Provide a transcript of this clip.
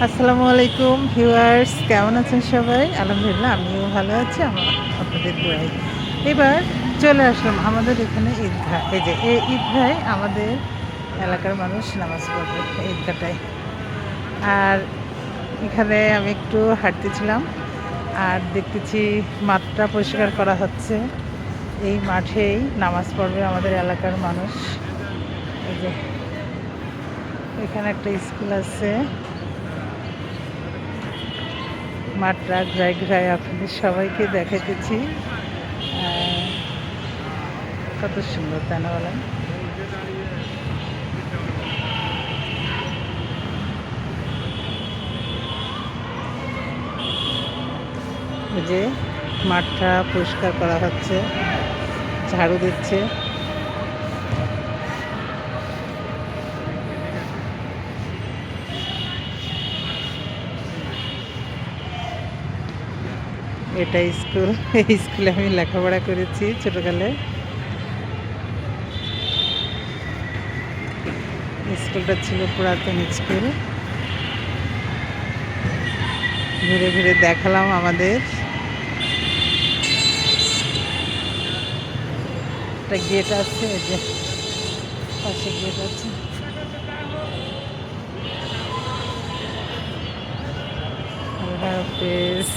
আসসালামু আলাইকুম ভিউয়ার্স, কেমন আছেন সবাই? আলহামদুলিল্লাহ আমিও ভালো আছি আপনাদের দোয়ায়। এবার চলে আসলাম আমাদের এখানে ঈদগাহ। এই যে এই ঈদগাহে আমাদের এলাকার মানুষ নামাজ পড়বে এই ঈদগাহটায়। আর এখানে আমি একটু হাঁটতেছিলাম আর দেখতেছি মাঠটা পরিষ্কার করা হচ্ছে। এই মাঠেই নামাজ পড়বে আমাদের এলাকার মানুষ। এই যে এখানে একটা স্কুল আছে। মাঠটা ঘুরাই ঘুরাই আপনাদের সবাইকে দেখাইতেছি। কত সুন্দর তাই না বলেন? ওই যে মাঠটা পরিষ্কার করা হচ্ছে, ঝাড়ু দিচ্ছে। এটা স্কুল। এই স্কুলে আমি লেখাপড়া করেছি ছোটকালে। স্কুলটা ছিল পুরাতন স্কুল। ঘুরে ঘুরে দেখালাম আমাদের। একটা গেট আছে, এই যে পাশে গেট আছে। আল্লাহ হাফেজ।